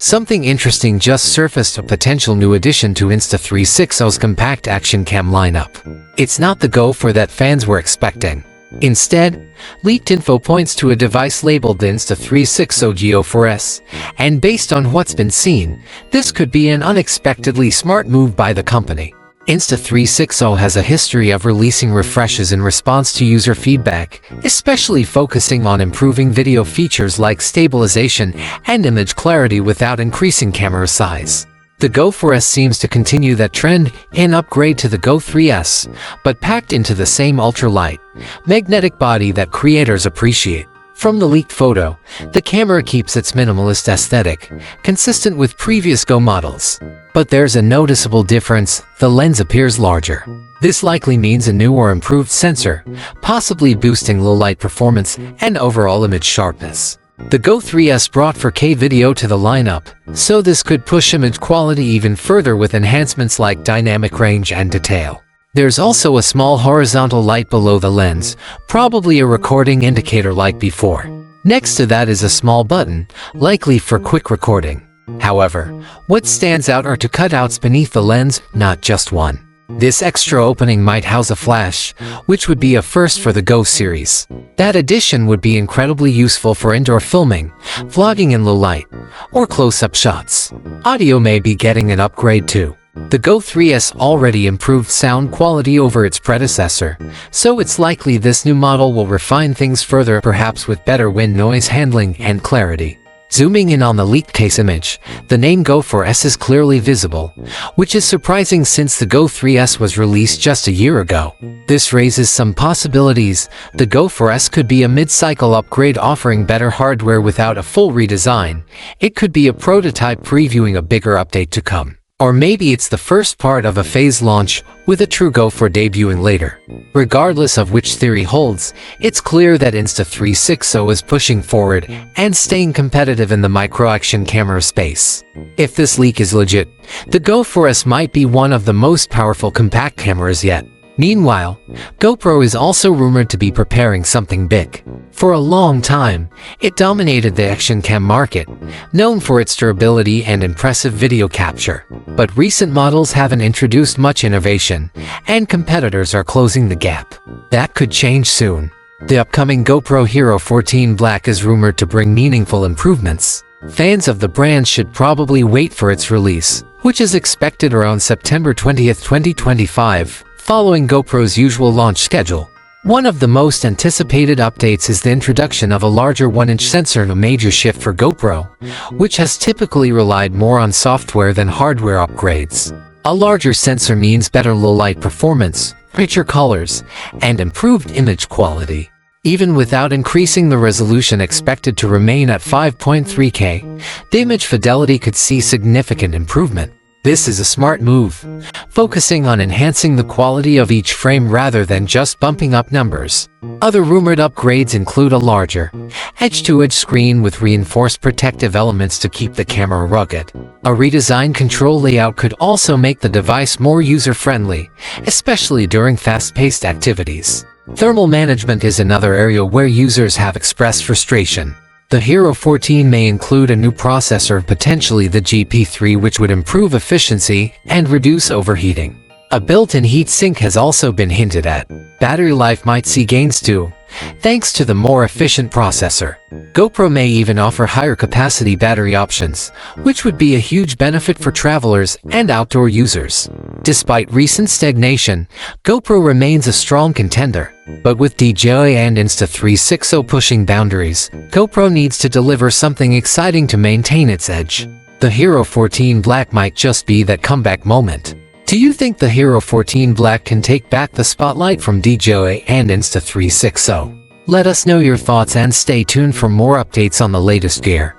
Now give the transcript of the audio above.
Something interesting just surfaced: a potential new addition to Insta360's compact action cam lineup. It's not the Go 4 that fans were expecting. Instead, leaked info points to a device labeled the Insta360 GO 4S, and based on what's been seen, this could be an unexpectedly smart move by the company. Insta360 has a history of releasing refreshes in response to user feedback, especially focusing on improving video features like stabilization and image clarity without increasing camera size. The Go 4S seems to continue that trend, an upgrade to the Go 3S, but packed into the same ultralight, magnetic body that creators appreciate. From the leaked photo, the camera keeps its minimalist aesthetic, consistent with previous Go models. But there's a noticeable difference: the lens appears larger. This likely means a new or improved sensor, possibly boosting low-light performance and overall image sharpness. The Go 3S brought 4K video to the lineup, so this could push image quality even further with enhancements like dynamic range and detail. There's also a small horizontal light below the lens, probably a recording indicator like before. Next to that is a small button, likely for quick recording. However, what stands out are two cutouts beneath the lens, not just one. This extra opening might house a flash, which would be a first for the Go series. That addition would be incredibly useful for indoor filming, vlogging in low light, or close-up shots. Audio may be getting an upgrade too. The Go 3S already improved sound quality over its predecessor, so it's likely this new model will refine things further, perhaps with better wind noise handling and clarity. Zooming in on the leaked case image, the name Go 4S is clearly visible, which is surprising since the Go 3S was released just a year ago. This raises some possibilities. The Go 4S could be a mid-cycle upgrade offering better hardware without a full redesign. It could be a prototype previewing a bigger update to come. Or maybe it's the first part of a phased launch, with a true Go 4 debuting later. Regardless of which theory holds, it's clear that Insta360 is pushing forward and staying competitive in the micro-action camera space. If this leak is legit, the Go 4S might be one of the most powerful compact cameras yet. Meanwhile, GoPro is also rumored to be preparing something big. For a long time, it dominated the action cam market, known for its durability and impressive video capture. But recent models haven't introduced much innovation, and competitors are closing the gap. That could change soon. The upcoming GoPro Hero 14 Black is rumored to bring meaningful improvements. Fans of the brand should probably wait for its release, which is expected around September 20, 2025. Following GoPro's usual launch schedule. One of the most anticipated updates is the introduction of a larger 1-inch sensor, a major shift for GoPro, which has typically relied more on software than hardware upgrades. A larger sensor means better low-light performance, richer colors, and improved image quality. Even without increasing the resolution expected to remain at 5.3K, the image fidelity could see significant improvement. This is a smart move, focusing on enhancing the quality of each frame rather than just bumping up numbers. Other rumored upgrades include a larger, edge-to-edge screen with reinforced protective elements to keep the camera rugged. A redesigned control layout could also make the device more user-friendly, especially during fast-paced activities. Thermal management is another area where users have expressed frustration. The Hero 14 may include a new processor, potentially the GP3, which would improve efficiency and reduce overheating. A built-in heat sink has also been hinted at. Battery life might see gains too, thanks to the more efficient processor. GoPro may even offer higher capacity battery options, which would be a huge benefit for travelers and outdoor users. Despite recent stagnation, GoPro remains a strong contender. But with DJI and Insta360 pushing boundaries, GoPro needs to deliver something exciting to maintain its edge. The Hero 14 Black might just be that comeback moment. Do you think the Hero 14 Black can take back the spotlight from DJI and Insta360? Let us know your thoughts and stay tuned for more updates on the latest gear.